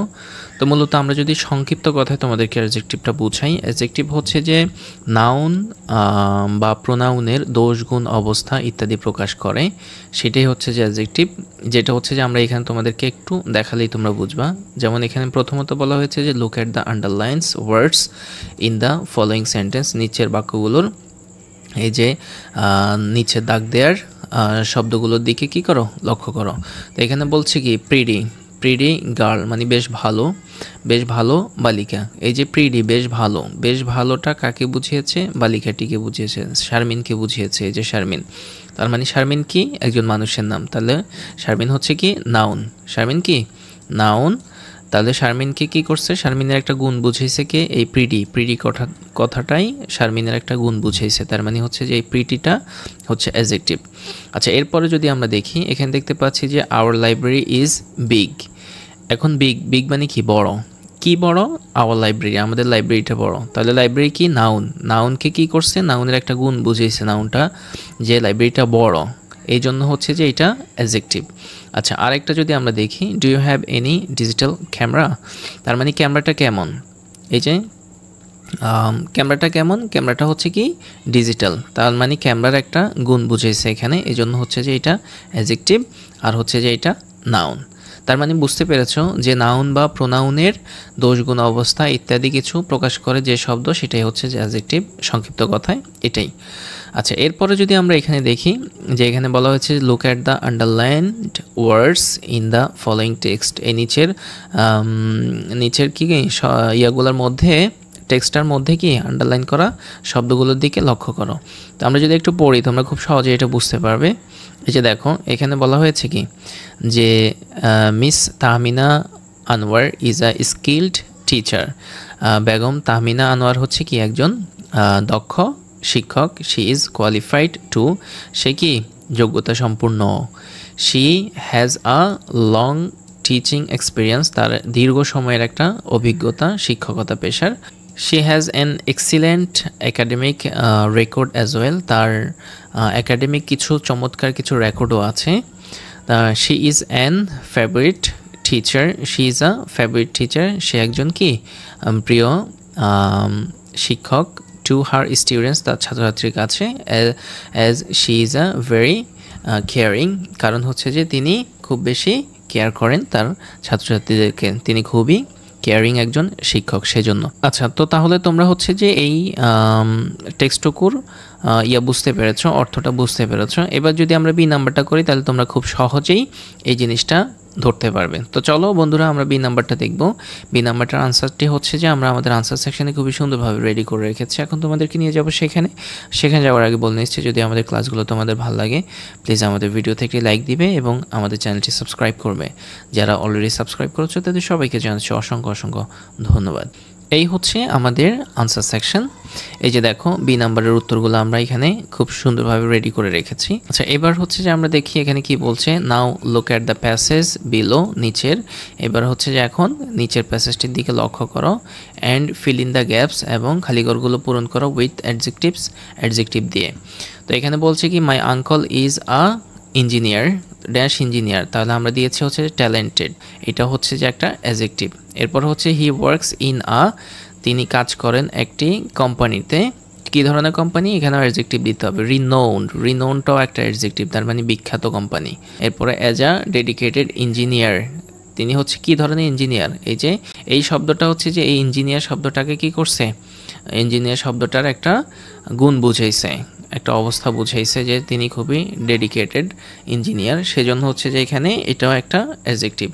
তো মূলত আমরা যদি সংক্ষিপ্ত কথায় তোমাদেরকে অ্যাডজেক্টিভটা বুঝাই, অ্যাডজেক্টিভ হচ্ছে যে নাউন বা প্রোনাউনের দোষ, গুণ, অবস্থা ইত্যাদি প্রকাশ করে, সেটাই হচ্ছে যে অ্যাডজেক্টিভ। যেটা হচ্ছে যে আমরা এখানে তোমাদেরকে একটু দেখালেই তোমরা বুঝবা। যেমন এখানে প্রথমত বলা হয়েছে যে look at the underlines words in the following sentence, নিচের বাক্যগুলোর এই যে নিচে দাগ দেওয়ার শব্দগুলোর দিকে কি করো, লক্ষ্য করো। তো এখানে বলছে কি প্রিডি, প্রিডি গার্ল মানে বেশ ভালো, বেশ ভালো বালিকা। এই যে প্রিডি বেশ ভালো, বেশ ভালোটা কাকে বুঝিয়েছে, বালিকাটিকে বুঝিয়েছে, শারমিনকে বুঝিয়েছে। এই যে শারমিন, তার মানে শারমিন কি, একজন মানুষের নাম, তাহলে শারমিন হচ্ছে কি নাউন, শারমিন কি নাউন। তাহলে শারমিনকে কি করছে, শারমিনের একটা গুণ বুঝাইছে কে, এই প্রিডি, প্রিডি কথাটাই শারমিনের একটা গুণ বুঝাইছে, তার মানে হচ্ছে যে এই প্রিটিটা হচ্ছে অ্যাডজেক্টিভ। আচ্ছা, এরপরে যদি আমরা দেখি, এখানে দেখতে পাচ্ছি যে আওয়ার লাইব্রেরি ইজ বিগ। এখন বিগ, বিগ মানে কি বড়, কি বড়, আওয়ার লাইব্রেরি আমাদের লাইব্রেরিটা বড়। তাহলে লাইব্রেরি কি নাউন, নাউনকে কি করছে, নাউনের একটা গুণ বুঝিয়েছে নাউনটা, যে লাইব্রেরিটা বড়, এই জন্য হচ্ছে যে এটা অ্যাডজেক্টিভ। আচ্ছা, আরেকটা যদি আমরা দেখি, do you have any digital camera, তার মানে ক্যামেরাটা কেমন, এই যে ক্যামেরাটা কেমন, ক্যামেরাটা হচ্ছে কি ডিজিটাল, তার মানে ক্যামেরার একটা গুণ বুঝাইছে এখানে, এই জন্য হচ্ছে যে এটা অ্যাডজেক্টিভ, আর হচ্ছে যে এটা নাউন। তার মানে বুঝতে পেরেছো যে নাউন বা প্রোনাউনের দোষ, গুণ, অবস্থা ইত্যাদি কিছু প্রকাশ করে যে শব্দ, সেটাই হচ্ছে যে অ্যাডজেক্টিভ, সংক্ষিপ্ত কথায় এটাই। আচ্ছা, এরপরে যদি আমরা এখানে দেখি যে এখানে বলা হয়েছে look at the underlined words in the following text, এই নিচের কি ইয়াগুলোর মধ্যে টেক্সটটার মধ্যে কি আন্ডারলাইন করা শব্দগুলোর দিকে লক্ষ্য করো। তো আমরা যদি একটু পড়ি তোমরা খুব সহজে এটা বুঝতে পারবে। এই যে দেখো এখানে বলা হয়েছে কি যে miss Tahmina Anwar is a skilled teacher. Begum Tahmina Anwar হচ্ছে কি একজন দক্ষ শিক্ষক। শি ইজ কোয়ালিফাইড টু, সে কি যোগ্যতা সম্পূর্ণ। She has a long teaching experience, তার দীর্ঘ সময়ের একটা অভিজ্ঞতা শিক্ষকতা পেশার। She has an excellent academic record as well, তার একাডেমিক কিছু চমৎকার কিছু রেকর্ডও আছে। She is an favourite teacher, she is a favourite teacher, সে একজন কি প্রিয় শিক্ষক। টু হার স্টুডেন্টস, তার ছাত্রছাত্রীর কাছে। As she is a very caring, কারণ হচ্ছে যে তিনি খুব বেশি কেয়ার করেন তার ছাত্রছাত্রীদেরকে, তিনি খুবই কেয়ারিং একজন শিক্ষক সেজন্য। আচ্ছা, তো তাহলে তোমরা হচ্ছে যে এই টেক্সটটুকুর বুঝতে পেরেছো, অর্থটা বুঝতে পেরেছো। এবার যদি আমরা বি নাম্বারটা করি তাহলে তোমরা খুব সহজেই এই জিনিসটা ধরতে পারবে। তো চলো বন্ধুরা আমরা বি নাম্বারটা দেখব। বি নাম্বারটার আনসারটি হচ্ছে যে আমরা আমাদের আনসার সেকশনে খুবই সুন্দরভাবে রেডি করে রেখেছি, এখন তোমাদেরকে নিয়ে যাবো সেখানে যাওয়ার আগে বলে নিচ্ছি যদি আমাদের ক্লাসগুলো তোমাদের ভালো লাগে প্লিজ আমাদের ভিডিও থেকে লাইক দিবে এবং আমাদের চ্যানেলটি সাবস্ক্রাইব করবে। যারা অলরেডি সাবস্ক্রাইব করেছো তাদের সবাইকে জানাচ্ছি অসংখ্য ধন্যবাদ। এই হচ্ছে আমাদের আনসার সেকশন। এই যে দেখো বি নাম্বারের উত্তরগুলো আমরা এখানে খুব সুন্দরভাবে রেডি করে রেখেছি। আচ্ছা, এবার হচ্ছে যে আমরা দেখি এখানে কি বলছে। Now look at the passage below, নিচের। এবার হচ্ছে যে এখন নিচের প্যাসেজটির দিকে লক্ষ্য করো and fill in the gaps, এবং খালিঘরগুলো পূরণ করো উইথ অ্যাডজেক্টিভ দিয়ে। তো এখানে বলছে কি my uncle is a engineer dash engineer, তাহলে আমরা দিয়েছি হচ্ছে ট্যালেন্টেড, এটা হচ্ছে যে একটা অ্যাডজেক্টিভ। এরপর হচ্ছে হি ওয়ার্কস ইন আ, তিনি কাজ করেন একটি কোম্পানিতে। কী ধরনের কোম্পানি, এখানে অ্যাডজেক্টিভ দিতে হবে। রিনোনটাও একটা অ্যাডজেক্টিভ, তার মানে বিখ্যাত কোম্পানি। এরপরে অ্যাজ আ ডেডিকেটেড ইঞ্জিনিয়ার, তিনি হচ্ছে কী ধরনের ইঞ্জিনিয়ার। এই যে এই শব্দটা হচ্ছে যে এই ইঞ্জিনিয়ার শব্দটাকে কি করছে, ইঞ্জিনিয়ার শব্দটার একটা গুণ বুঝাইছে, একটা অবস্থা বুঝাইছে যে তিনি খুবই ডেডিকেটেড ইঞ্জিনিয়ার, সেজন্য হচ্ছে যে এখানে এটাও একটা অ্যাডজেক্টিভ।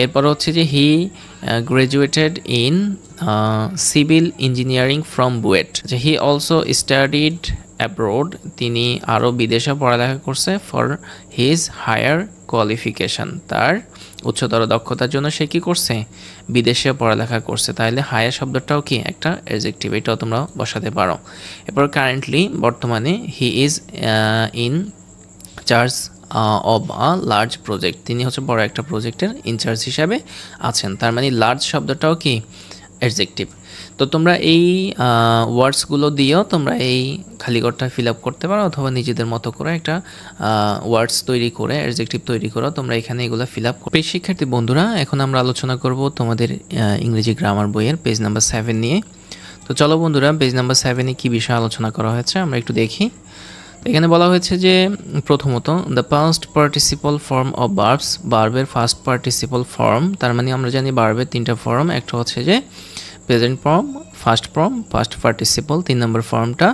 এরপর হচ্ছে যে he graduated in civil engineering from BUET. যে হি অলসো স্টাডিড অ্যাব্রোড, তিনি আরও বিদেশে পড়ালেখা করছে। ফর হিজ হায়ার কোয়ালিফিকেশান, তার উচ্চতর দক্ষতার জন্য সে কী করছে, বিদেশে পড়ালেখা করছে। তাহলে হায়ার শব্দটাও কি একটা অ্যাডজেক্টিভ, এটাও তোমরা বসাতে পারো। এরপর কারেন্টলি, বর্তমানে, he is in charge of a large project, তিনি হচ্ছে বড় একটা প্রজেক্টের ইনচার্জ হিসাবে আছেন। তার মানে লার্জ শব্দটাও কি অ্যাডজেক্টিভ। তো তোমরা এই ওয়ার্ডসগুলো দিয়েও তোমরা এই খালিঘরটা ফিল আপ করতে পারো, অথবা নিজেদের মতো করে একটা ওয়ার্ডস তৈরি করে অ্যাডজেক্টিভ তৈরি করো, তোমরা এখানে এগুলো ফিল আপ করো। শিক্ষার্থী বন্ধুরা, এখন আমরা আলোচনা করব তোমাদের ইংরেজি গ্রামার বইয়ের পেজ নাম্বার 7 নিয়ে। তো চলো বন্ধুরা, পেজ নাম্বার 7-এ কী বিষয়ে আলোচনা করা হয়েছে আমরা একটু দেখি। এখানে বলা হয়েছে যে প্রথমত the past participle form of verbs, ভার্বের ফার্স্ট পার্টিসিপল ফর্ম। তার মানে আমরা জানি ভার্বের 3টা ফর্ম, একটা হচ্ছে যে present form, first form, past participle 3 number ফর্মটা।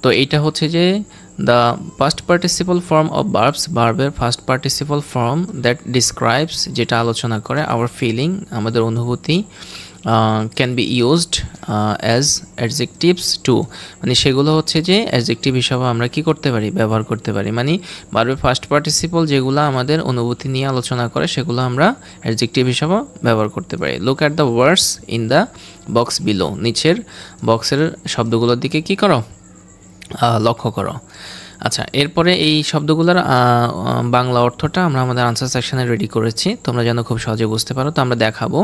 তো এইটা হচ্ছে যে the past participle form of verbs, ভার্বের first participle form that describes, যেটা আলোচনা করে আওয়ার ফিলিং, আমাদের অনুভূতি। Can be used as adjectives too, মানে সেগুলো হচ্ছে যে অ্যাডজেক্টিভ হিসাবে আমরা কি করতে পারি, ব্যবহার করতে পারি। মানে ভার্বের ফার্স্ট পার্টিসিপল যেগুলো আমাদের অনুভূতি নিয়ে আলোচনা করে সেগুলো আমরা অ্যাডজেক্টিভ হিসাবে ব্যবহার করতে পারি। Look at the words in the box below, নিচের বক্সের শব্দগুলোর দিকে কি করো, লক্ষ্য করো। আচ্ছা, এরপরে এই শব্দগুলোর বাংলা অর্থটা আমরা আমাদের আনসার সেকশনে রেডি করেছি, তোমরা যেন খুব সহজে বুঝতে পারো। তো আমরা দেখাবো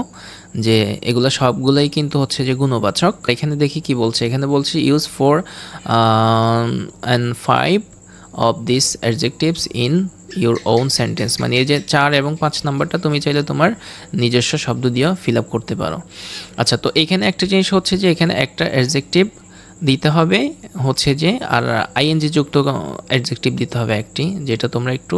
যে এগুলো সবগুলোই কিন্তু হচ্ছে যে গুণবাচক। এখানে দেখি কি বলছে, এখানে বলছে use 4 and 5 of this adjectives in your own sentence, মানে এই যে 4 এবং 5 নাম্বারটা তুমি চাইলে তোমার নিজস্ব শব্দ দিয়েও ফিল আপ করতে পারো। আচ্ছা, তো এখানে একটা জিনিস হচ্ছে যে এখানে একটা অ্যাডজেক্টিভ দিতে হবে হচ্ছে যে, আর আইএনজি যুক্ত অ্যাডজেক্টিভ দিতে হবে একটি, যেটা তোমরা একটু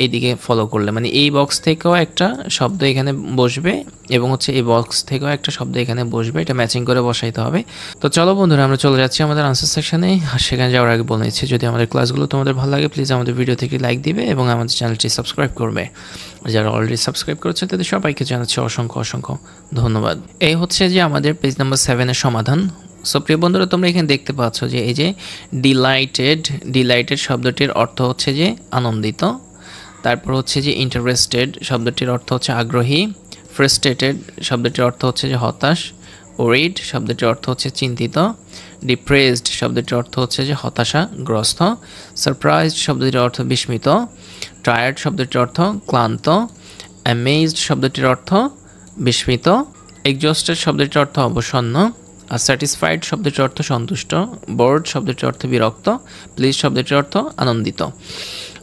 এইদিকে ফলো করলে, মানে এই বক্স থেকেও একটা শব্দ এখানে বসবে এবং হচ্ছে এই বক্স থেকেও একটা শব্দ এখানে বসবে, এটা ম্যাচিং করে বসাইতে হবে। তো চলো বন্ধুরা, আমরা চলে যাচ্ছি আমাদের আনসার সেকশনে। আর সেখানে যাওয়ার আগে বলে নিচ্ছি, যদি আমাদের ক্লাসগুলো তোমাদের ভালো লাগে প্লিজ আমাদের ভিডিও থেকে লাইক দিবে এবং আমাদের চ্যানেলটি সাবস্ক্রাইব করবে। যারা অলরেডি সাবস্ক্রাইব করেছে তাদের সবাইকে জানাচ্ছি অসংখ্য ধন্যবাদ। এই হচ্ছে যে আমাদের পেজ নাম্বার 7-এর সমাধান। সো প্রিয় বন্ধুরা, তোমরা এখানে দেখতে পাচ্ছ যে এই যে ডিলাইটেড শব্দটির অর্থ হচ্ছে যে আনন্দিত। তারপর হচ্ছে যে ইন্টারেস্টেড শব্দটির অর্থ হচ্ছে আগ্রহী। ফ্রাস্ট্রেটেড শব্দটির অর্থ হচ্ছে যে হতাশ। ওরিড শব্দটির অর্থ হচ্ছে চিন্তিত। ডিপ্রেসড শব্দটির অর্থ হচ্ছে যে হতাশাগ্রস্ত। সারপ্রাইজড শব্দটির অর্থ বিস্মিত। টায়ার্ড শব্দটির অর্থ ক্লান্ত। অ্যামেজড শব্দটির অর্থ বিস্মিত। এক্সজস্টেড শব্দটির অর্থ অবসন্ন। আর স্যাটিসফাইড শব্দটির অর্থ সন্তুষ্ট। বোর্ড শব্দটির অর্থ বিরক্ত। প্লিজ শব্দটির অর্থ আনন্দিত।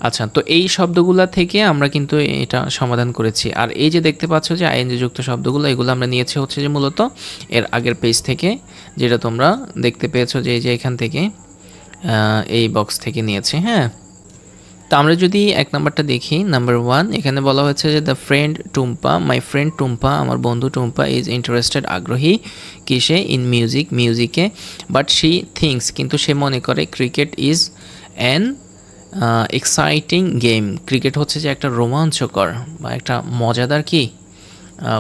আচ্ছা, তো এই শব্দগুলা থেকে আমরা কিন্তু এটা সমাধান করেছি। আর এই যে দেখতে পাচ্ছ যে আইএনজি যুক্ত শব্দগুলো, এগুলো আমরা নিয়েছি হচ্ছে যে মূলত এর আগের পেজ থেকে, যেটা তোমরা দেখতে পেয়েছো যে এই যে এখান থেকে এই বক্স থেকে নিয়েছি। হ্যাঁ, তো আমরা যদি 1 নাম্বারটা দেখি, নাম্বার 1 এখানে বলা হয়েছে যে the friend Tumpa, my friend Tumpa, আমার বন্ধু টুম্পা ইজ ইন্টারেস্টেড আগ্রহী কিসে, ইন মিউজিকে, বাট শি থিংস কিন্তু সে মনে করে cricket is an exciting game, cricket হচ্ছে যে একটা রোমাঞ্চকর বা একটা মজাদার কি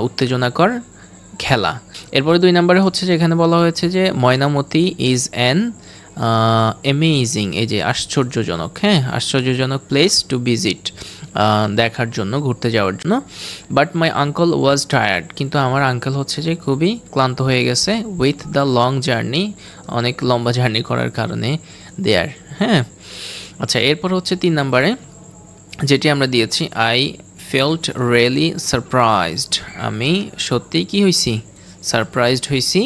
উত্তেজনাকর খেলা। এরপরে 2 নম্বরে হচ্ছে যে এখানে বলা হয়েছে যে ময়নামতি ইজ অ্যান অ্যামেজিং, এই যে আশ্চর্যজনক, হ্যাঁ আশ্চর্যজনক প্লেস টু ভিজিট, দেখার জন্য, ঘুরতে যাওয়ার জন্য। But my uncle was tired, কিন্তু আমার আঙ্কেল হচ্ছে যে খুবই ক্লান্ত হয়ে গেছে, উইথ দ্য লং জার্নি, অনেক লম্বা জার্নি করার কারণে দেয়ার। হ্যাঁ, আচ্ছা, এরপর হচ্ছে 3 নম্বরে যেটি আমরা দিয়েছি, আই ফেল্ট রিয়েলি সারপ্রাইজড, আমি সত্যি কি হয়েছি, সারপ্রাইজড হয়েছি।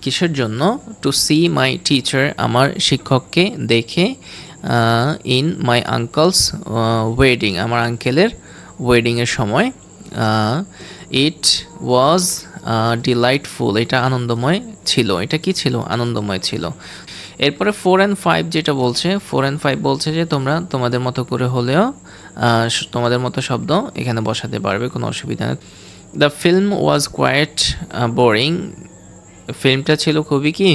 কিসের জন্য, টু সি মাই টিচার, আমার শিক্ষককে দেখে, ইন মাই আঙ্কলস ওয়েডিং, আমার আঙ্কেলের ওয়েডিংয়ের সময়। ইট ওয়াজ ডিলাইটফুল, এটা আনন্দময় ছিল, এটা কি ছিল, আনন্দময় ছিল। এরপরে 4 and 5 যেটা বলছে, 4 and 5 বলছে যে তোমরা তোমাদের মতো করে হলেও তোমাদের মতো শব্দ এখানে বসাতে পারবে, কোনো অসুবিধা নেই। The film was quite boring, ফিল্মটা ছিল খুবই কি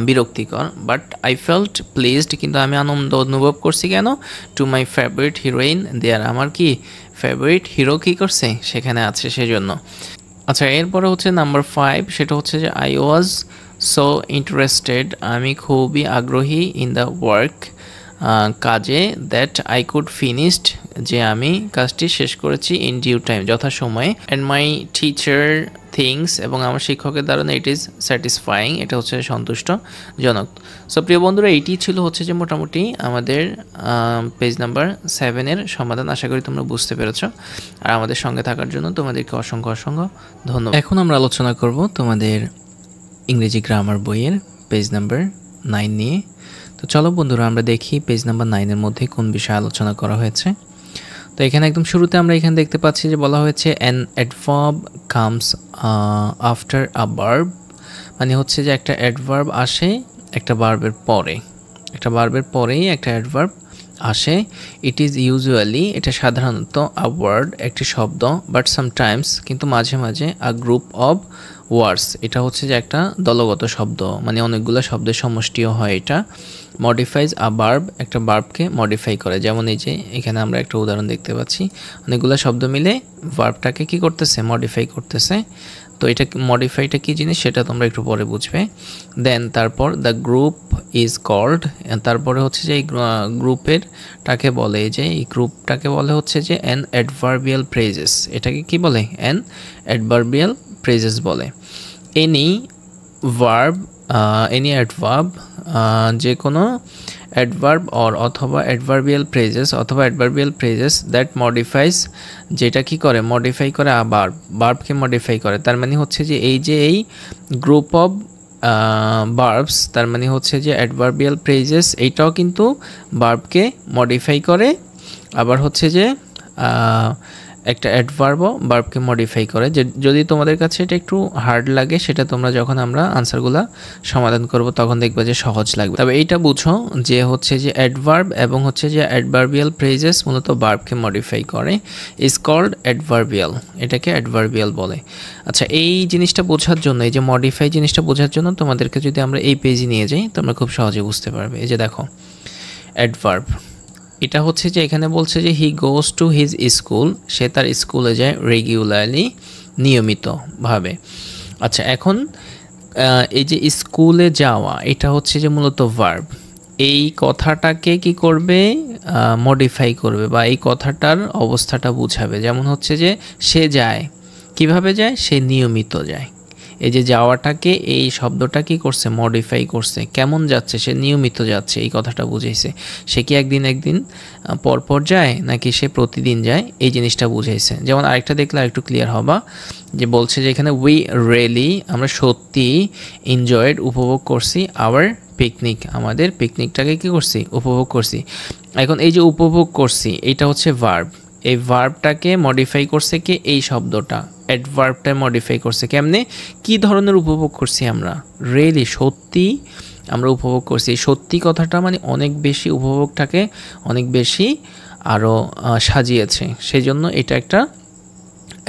বিরক্তিকর। বাট আই ফেল্ট প্লিজড, কিন্তু আমি আনন্দ অনুভব করছি কেন, টু মাই ফেভারিট হিরোইন দেয়ার, আমার কি ফেভারিট হিরো কী করছে সেখানে আছে সেজন্য। আচ্ছা, এরপরে হচ্ছে নাম্বার 5, সেটা হচ্ছে যে আই ওয়াজ সো ইন্টারেস্টেড, আমি খুবই আগ্রহী, ইন দ্য ওয়ার্ক, কাজে, দ্যাট আই কুড ফিনিশড, যে আমি কাজটি শেষ করেছি, ইন ডিউ টাইম, যথাসময়ে, অ্যান্ড মাই টিচার থিংস, এবং আমার শিক্ষকের ধারণা ইট ইজ স্যাটিসফাইং, এটা হচ্ছে সন্তুষ্টজনক। সো প্রিয় বন্ধুরা, এইটি ছিল হচ্ছে যে মোটামুটি আমাদের পেজ নাম্বার 7-এর সমাধান। আশা করি তোমরা বুঝতে পেরেছ, আর আমাদের সঙ্গে থাকার জন্য তোমাদেরকে অসংখ্য ধন্যবাদ। এখন আমরা আলোচনা করব তোমাদের ইংরেজি গ্রামার বইয়ের পেজ নাম্বার 9 নিয়ে। তো চলো বন্ধুরা, আমরা দেখি পেজ নাম্বার 9-এর মধ্যে কোন বিষয়ে আলোচনা করা হয়েছে। তো এখানে একদম শুরুতে আমরা এখানে দেখতে পাচ্ছি যে বলা হয়েছে an adverb comes after a verb, মানে হচ্ছে যে একটা অ্যাডভার্ব আসে একটা ভার্বের পরে, একটা ভার্বের পরেই একটা অ্যাডভার্ব আসে। ইট ইজ ইউজুয়ালি, এটা সাধারণত আ ওয়ার্ড, একটি শব্দ, বাট সামটাইমস, কিন্তু মাঝে মাঝে আ গ্রুপ অফ ওয়ার্ডস, এটা হচ্ছে যে একটা দলগত শব্দ, মানে অনেকগুলো শব্দের সমষ্টিও হয়। এটা মডিফাইজ আ ভার্ব, একটা ভার্বকে মডিফাই করে। যেমন এই যে এখানে আমরা একটা উদাহরণ দেখতে পাচ্ছি, অনেকগুলো শব্দ মিলে ভার্বটাকে কি করতেছে, মডিফাই করতেছে। তো এটা মডিফাইটা কী জিনিস সেটা তোমরা একটু পরে বুঝবে। দেন তারপর দ্য গ্রুপ ইজ কল্ড, তারপরে হচ্ছে যে এই গ্রুপেরটাকে বলে, যে এই গ্রুপটাকে বলে হচ্ছে যে অ্যান অ্যাডভার্বিয়াল ফ্রেজেস, এটাকে কি বলে, অ্যান অ্যাডভার্বিয়াল ফ্রেজেস বলে। এনি অ্যাডভার্ব, যে কোনো অ্যাডভার্ব অথবা অ্যাডভার্বিয়াল ফ্রেজেস দ্যাট মডিফাইজ, যেটা কি করে, মডিফাই করে আবার ভার্বকে মডিফাই করে। তার মানে হচ্ছে যে এই গ্রুপ অফ ভার্বস, তার মানে হচ্ছে যে অ্যাডভার্বিয়াল ফ্রেজেস, এইটাও কিন্তু ভার্বকে মডিফাই করে। আবার হচ্ছে যে একটা অ্যাডভার্বও ভার্বকে মডিফাই করে। যে যদি তোমাদের কাছে এটা একটু হার্ড লাগে সেটা তোমরা যখন আমরা আনসারগুলো সমাধান করব তখন দেখবে যে সহজ লাগবে। তবে এইটা বুঝো যে হচ্ছে যে অ্যাডভার্ব এবং হচ্ছে যে অ্যাডভার্বিয়াল ফ্রেজেস মূলত ভার্বকে মডিফাই করে, ইজ কল্ড অ্যাডভার্বিয়াল, এটাকে অ্যাডভার্বিয়াল বলে। আচ্ছা, এই জিনিসটা বোঝার জন্য, এই যে মডিফাই জিনিসটা বোঝার জন্য তোমাদেরকে যদি আমরা এই পেজে নিয়ে যাই তোমরা খুব সহজে বুঝতে পারবে। এই যে দেখো অ্যাডভার্ব, এটা হচ্ছে যে এখানে বলছে যে হি গোজ টু হিজ স্কুল, সে তার স্কুলে যায় রেগুলারলি, নিয়মিতভাবে। আচ্ছা, এখন এই যে স্কুলে যাওয়া এটা হচ্ছে যে মূলত ভার্ব, এই কথাটাকে কি করবে, মডিফাই করবে বা এই কথাটার অবস্থাটা বুঝাবে। যেমন হচ্ছে যে সে যায়, কিভাবে যায়, সে নিয়মিত যায়। এই যে যাওয়াটাকে এই শব্দটা কি করছে, মডিফাই করছে। কেমন যাচ্ছে, সে নিয়মিত যাচ্ছে, এই কথাটা বুঝাইছে। সে কি একদিন পর পর যায় নাকি সে প্রতিদিন যায়, এই জিনিসটা বুঝাইছে। যেমন আরেকটা দেখলে আরেকটু ক্লিয়ার হবা, যে বলছে যে এখানে উই রিয়েলি, আমরা সত্যি এনজয়েড, উপভোগ করছি, আওয়ার পিকনিক, আমাদের পিকনিকটাকে কি করছি, উপভোগ করছি। এখন এই যে উপভোগ করছি এটা হচ্ছে ভার্ব, এই ভার্বটাকে মডিফাই করছে কি, এই শব্দটা অ্যাডভার্বটা মডিফাই করছে। কেমনে, কি ধরনের উপভোগ করছি আমরা, রিয়েলি সত্যি আমরা উপভোগ করছি। এই সত্যি কথাটা মানে অনেক বেশি, উপভোগটাকে অনেক বেশি আরও সাজিয়েছে, সেই জন্য এটা একটা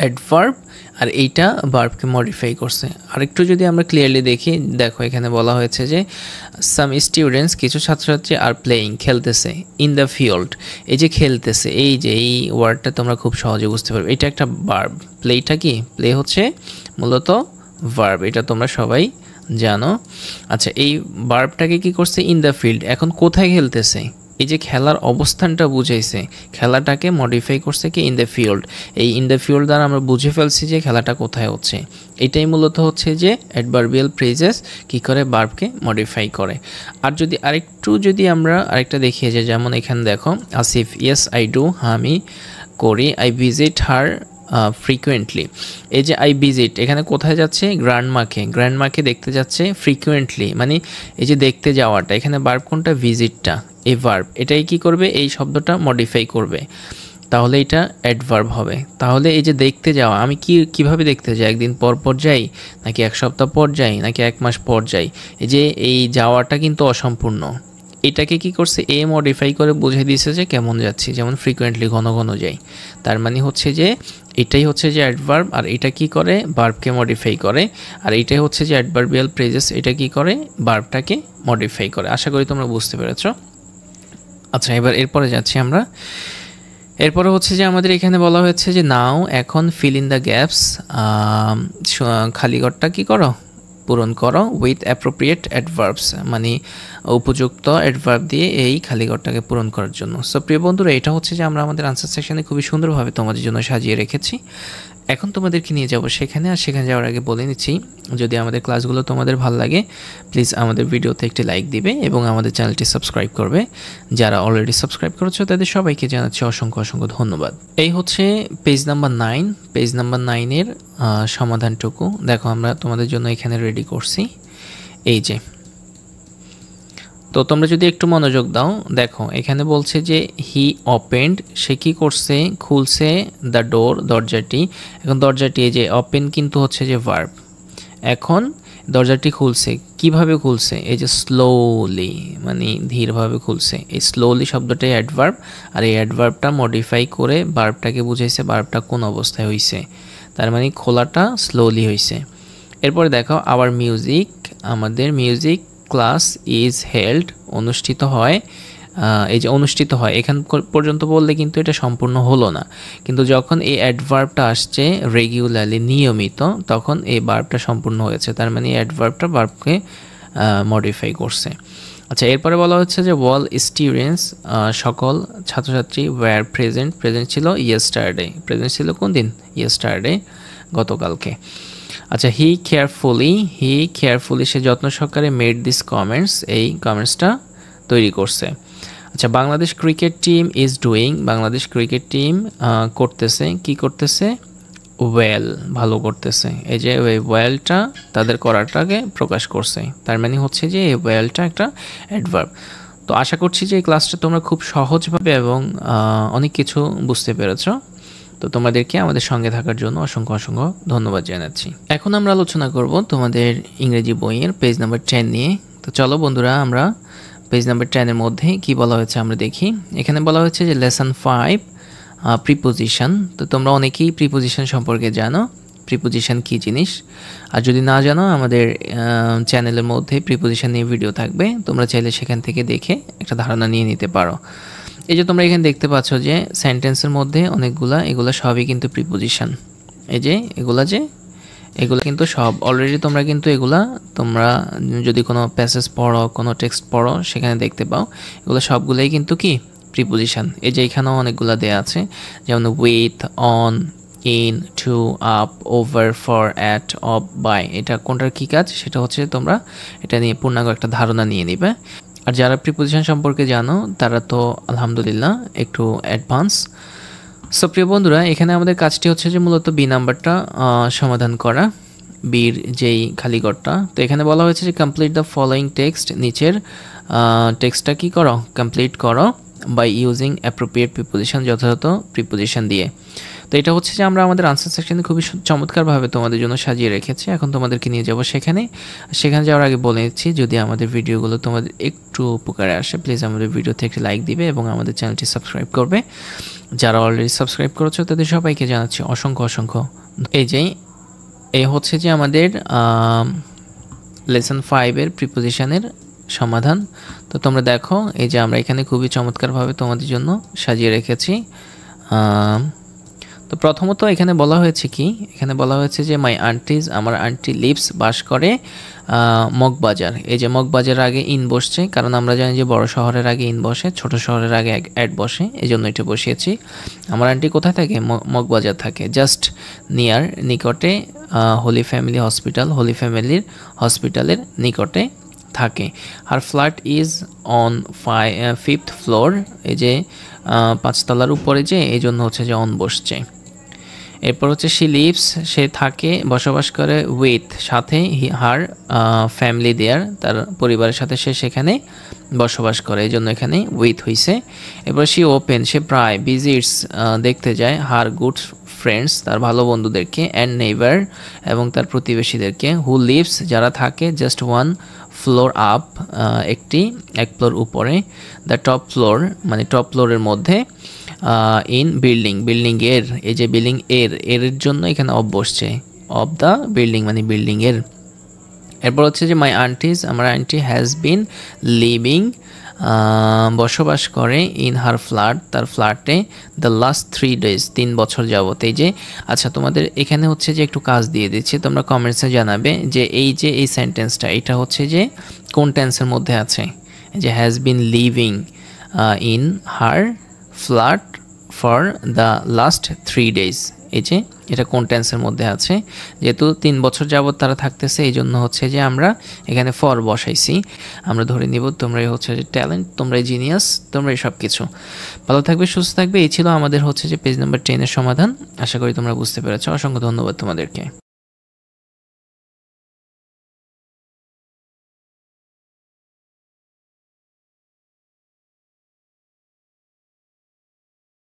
অ্যাডভার্ব আর এইটা ভার্বকে মডিফাই করছে। আরেকটু যদি আমরা ক্লিয়ারলি দেখি, দেখো এখানে বলা হয়েছে যে সাম স্টুডেন্টস, কিছু ছাত্রছাত্রী আর প্লেয়িং, খেলতেছে, ইন দ্য ফিল্ড, এই যে খেলতেছে, এই যে এই ওয়ার্ডটা তোমরা খুব সহজে বুঝতে পারবে, এটা একটা ভার্ব। প্লেটা কি, প্লে হচ্ছে মূলত ভার্ব, এটা তোমরা সবাই জানো। আচ্ছা, এই ভার্বটাকে কি করছে, ইন দ্য ফিল্ড, এখন কোথায় খেলতেছে, এই যে খেলার অবস্থানটা বুঝাইছে, খেলাটাকে মডিফাই করছে কি, ইন দ্য ফিল্ড। এই ইন দ্য ফিল্ড দ্বারা আমরা বুঝে ফেলছি যে খেলাটা কোথায় হচ্ছে। এটাই মূলত হচ্ছে যে অ্যাডভার্বিয়াল ফ্রেজেস কি করে, ভার্বকে মডিফাই করে। আর যদি আমরা আরেকটা দেখিয়ে যে, যেমন এখানে দেখো আসিফ, ইয়েস আই ডু, আমি করি, আই ভিজিট হার ফ্রিকুয়েন্টলি। এই যে আই ভিজিট, এখানে কোথায় যাচ্ছে, গ্র্যান্ডমাকে দেখতে যাচ্ছে, ফ্রিকুয়েন্টলি মানে এই যে দেখতে যাওয়াটা, এখানে ভার্ব কোনটা, ভিজিটটা, এই ভার্ব এটাই কি করবে, এই শব্দটা মডিফাই করবে, তাহলে এটা অ্যাডভার্ব হবে। তাহলে এই যে দেখতে যাওয়া, আমি কিভাবে দেখতে যাই, একদিন পর পর যাই নাকি এক সপ্তাহ পর যাই নাকি এক মাস পর যাই, এই যে এই যাওয়াটা কিন্তু অসম্পূর্ণ, এটাকে কি করছে, এ মডিফাই করে বুঝিয়ে দিয়েছে যে কেমন যাচ্ছি, যেমন ফ্রিকুয়েন্টলি, ঘন ঘন যাই। তার মানে হচ্ছে যে এটাই হচ্ছে যে অ্যাডভার্ব, আর এটা কি করে, ভার্বকে মডিফাই করে। আর এটাই হচ্ছে যে অ্যাডভার্বিয়াল ফ্রেজেস, এটা কি করে, ভার্বটাকে মডিফাই করে। আশা করি তোমরা বুঝতে পেরেছো। আচ্ছা, এবার এরপরে যাচ্ছি আমরা। এরপরে হচ্ছে যে আমাদের এখানে বলা হয়েছে যে নাও, এখন, ফিল ইন দ্য গ্যাপস, খালিঘরটা কি করো, পূরণ করো, উইথ অ্যাপ্রোপ্রিয়েট অ্যাডভার্বস, মানে উপযুক্ত অ্যাডভার্ব দিয়ে এই খালিঘরটাকে পূরণ করার জন্য। সো প্রিয় বন্ধুরা, এটা হচ্ছে যে আমরা আমাদের আনসার সেকশনে খুবই সুন্দরভাবে তোমাদের জন্য সাজিয়ে রেখেছি। এখন তোমাদেরকে নিয়ে যাব সেখানে, আর সেখানে যাওয়ার আগে বলে নিচ্ছি, যদি আমাদের ক্লাসগুলো তোমাদের ভালো লাগে প্লিজ আমাদের ভিডিওতে একটি লাইক দিবে এবং আমাদের চ্যানেলটি সাবস্ক্রাইব করবে। যারা অলরেডি সাবস্ক্রাইব করেছো তাদের সবাইকে জানাচ্ছি অসংখ্য ধন্যবাদ। এই হচ্ছে পেজ নাম্বার 9, পেজ নাম্বার 9-এর সমাধানটুকু দেখো আমরা তোমাদের জন্য এখানে রেডি করছি। এই যে, তো তোমরা যদি একটু মনোযোগ দাও, দেখো এখানে বলছে যে হি ওপেন্ড, সে কি করছে, খুলছে, দ্য ডোর, দরজাটি। এখন দরজাটি, এই যে ওপেন কিন্তু হচ্ছে যে ভার্ব। এখন দরজাটি খুলছে, কিভাবে খুলছে, এই যে স্লোলি, মানে ধীরভাবে খুলছে। এই স্লোলি শব্দটাই অ্যাডভার্ব, আর এই অ্যাডভার্বটা মডিফাই করে ভার্বটাকে বুঝাইছে, ভার্বটা কোন অবস্থায় হইছে, তার মানে খোলাটা স্লোলি হইছে। এরপরে দেখো আওয়ার মিউজিক, আমাদের মিউজিক ক্লাস ইজ হেল্ড, অনুষ্ঠিত হয়। এই যে অনুষ্ঠিত হয়, এখান পর্যন্ত বললে কিন্তু এটা সম্পূর্ণ হলো না, কিন্তু যখন এই অ্যাডভার্বটা আসছে রেগুলারলি, নিয়মিত, তখন এই ভার্বটা সম্পূর্ণ হয়েছে। তার মানে এই অ্যাডভার্বটা ভার্বকে মডিফাই করছে। আচ্ছা, এরপরে বলা হচ্ছে যে ওয়াল স্টুডেন্টস, সকল ছাত্রছাত্রী, ওয়্যার প্রেজেন্ট, প্রেজেন্ট ছিল ইয়েস্টারডে, প্রেজেন্ট ছিল কোন দিন, ইয়েস্টারডে, গতকালকে। আচ্ছা, হি কেয়ারফুলি, সে যত্ন সহকারে, মেড দিস কমেন্টস, এই কমেন্টসটা তৈরি করছে। আচ্ছা, Bangladesh cricket team is doing, Bangladesh cricket team করতেছে, কি করতেছে, ওয়েল, ভালো করতেছে। এই যে ওয়েলটা তাদের করাটাকে প্রকাশ করছে, তার মানে হচ্ছে যে এই ওয়েলটা একটা অ্যাডভার্ব। তো আশা করছি যে এই ক্লাসটা তোমরা খুব সহজভাবে এবং অনেক কিছু বুঝতে পেরেছো। তো তোমাদেরকে আমাদের সঙ্গে থাকার জন্য অসংখ্য অসংখ্য ধন্যবাদ জানাচ্ছি। এখন আমরা আলোচনা করব তোমাদের ইংরেজি বইয়ের পেজ নাম্বার 10 নিয়ে। তো চলো বন্ধুরা, আমরা পেজ নাম্বার 10 এর মধ্যে কি বলা হয়েছে আমরা দেখি। এখানে বলা হয়েছে যে লেসন 5 প্রিপোজিশন। তো তোমরা অনেকেই প্রিপোজিশন সম্পর্কে জানো, প্রিপোজিশন কী জিনিস। আর যদি না জানো, আমাদের চ্যানেলের মধ্যে প্রিপোজিশন নিয়ে ভিডিও থাকবে, তোমরা চাইলে সেখান থেকে দেখে একটা ধারণা নিয়ে নিতে পারো। এই যে তোমরা এখানে দেখতে পাচ্ছ যে সেন্টেন্সের মধ্যে এগুলা সবই কিন্তু প্রিপোজিশন। এই যে এগুলা কিন্তু সব অলরেডি তোমরা কিন্তু তোমরা যদি কোনো প্যাসেজ পড়ো, কোনো টেক্সট পড়ো, সেখানে দেখতে পাও এগুলো সবগুলোই কিন্তু কি প্রিপোজিশন। এই যে এখানেও অনেকগুলো দেয়া আছে, যেমন with, on, in, to, up, over, for, at, of, by. এটা কোনটার কী কাজ সেটা হচ্ছে তোমরা এটা নিয়ে পূর্ণাঙ্গ একটা ধারণা নিয়ে নিবে। আর যারা প্রিপোজিশন সম্পর্কে জানো তারা তো আলহামদুলিল্লাহ একটু অ্যাডভান্স। সো প্রিয় বন্ধুরা, এখানে আমাদের কাজটি হচ্ছে যে মূলত বি নাম্বারটা সমাধান করা, বির যেই খালিঘরটা। তো এখানে বলা হয়েছে যে কমপ্লিট দ্য ফলোয়িং টেক্সট, নিচের টেক্সটটা কী করো, কমপ্লিট করো বাই ইউজিং অ্যাপ্রোপ্রিয়েট প্রিপোজিশন, যথাযথ প্রিপোজিশন দিয়ে। তো এটা হচ্ছে যে আমরা আমাদের আনসার সেকশনে খুবই চমৎকারভাবে তোমাদের জন্য সাজিয়ে রেখেছি। এখন তোমাদেরকে নিয়ে যাব সেখানে যাওয়ার আগে বলে নিচ্ছি, যদি আমাদের ভিডিওগুলো তোমাদের একটু উপকারে আসে, প্লিজ আমাদের ভিডিওতে একটি লাইক দিবে এবং আমাদের চ্যানেলটি সাবস্ক্রাইব করবে। যারা অলরেডি সাবস্ক্রাইব করেছো তাদের সবাইকে জানাচ্ছি অসংখ্য অসংখ্য। এই হচ্ছে যে আমাদের লেসন 5-এর প্রিপোজিশনের সমাধান। তো তোমরা দেখো, এই যে আমরা এখানে খুবই চমৎকারভাবে তোমাদের জন্য সাজিয়ে রেখেছি। তো প্রথমত এখানে বলা হয়েছে কি, এখানে বলা হয়েছে যে মাই আন্টিজ, আমার আন্টি লিভস, বাস করে মগবাজার। এই যে মগবাজারের আগে ইন বসছে, কারণ আমরা জানি যে বড় শহরের আগে ইন বসে, ছোট শহরের আগে অ্যাড বসে, এই জন্য এটা বসিয়েছি। আমার আন্টি কোথায় থাকে, মগবাজার থাকে, জাস্ট নিয়ার, নিকটে, হোলি ফ্যামিলি হসপিটাল, হোলি ফ্যামিলির হসপিটালের নিকটে থাকে। আর flat is on 5th floor, এই যে 5 তলার উপরে, যে এই জন্য হচ্ছে যে অন বসছে। এরপর হচ্ছে শি লিভস, সে থাকে, বসবাস করে, উইথ, সাথে, হার ফ্যামিলি দেয়ার, তার পরিবারের সাথে সে সেখানে বসবাস করে, এই জন্য এখানে উইথ হইছে। এরপর শি ওপেন, সে প্রায়, ভিজিটস, দেখতে যায়, হার গুড ফ্রেন্ডস, তার ভালো বন্ধুদেরকে, অ্যান্ড নেইবার, এবং তার প্রতিবেশীদেরকে, হু লিভস, যারা থাকে, জাস্ট 1 ফ্লোর আপ, এক ফ্লোর উপরে, দ্য টপ ফ্লোর, মানে টপ ফ্লোরের মধ্যে, ইন বিল্ডিং এর, এই যে বিল্ডিং এর জন্য এখানে অফ বসছে, অফ দ্য বিল্ডিং মানে বিল্ডিং এর। এরপর হচ্ছে যে মাই আন্টিজ, আমার আন্টি হ্যাজ বিন লিভিং, বসবাস করে, ইন হার ফ্ল্যাট, তার ফ্ল্যাটে, দ্য লাস্ট 3 days, 3 বছর যাবত। এই যে আচ্ছা, তোমাদের এখানে হচ্ছে যে একটু কাজ দিয়ে দিচ্ছি, তোমরা কমেন্টসে জানাবে যে এই সেন্টেন্সটা এটা হচ্ছে যে কোন টেন্সের মধ্যে আছে। যে has been living in her flat for the last 3 days, এই যে এটা কোন টেন্সের মধ্যে আছে। যেহেতু 3 বছর যাবত তারা থাকতেছে, এই জন্য হচ্ছে যে আমরা এখানে ফর বসাইছি। আমরা ধরে নিব তোমরাই হচ্ছে যে ট্যালেন্ট, তোমরাই জিনিয়াস, তোমরাই সব কিছু। ভালো থাকবে, সুস্থ থাকবে। এই ছিল আমাদের হচ্ছে যে পেজ নাম্বার 10 এর সমাধান। আশা করি তোমরা বুঝতে পেরেছো। অসংখ্য ধন্যবাদ তোমাদেরকে।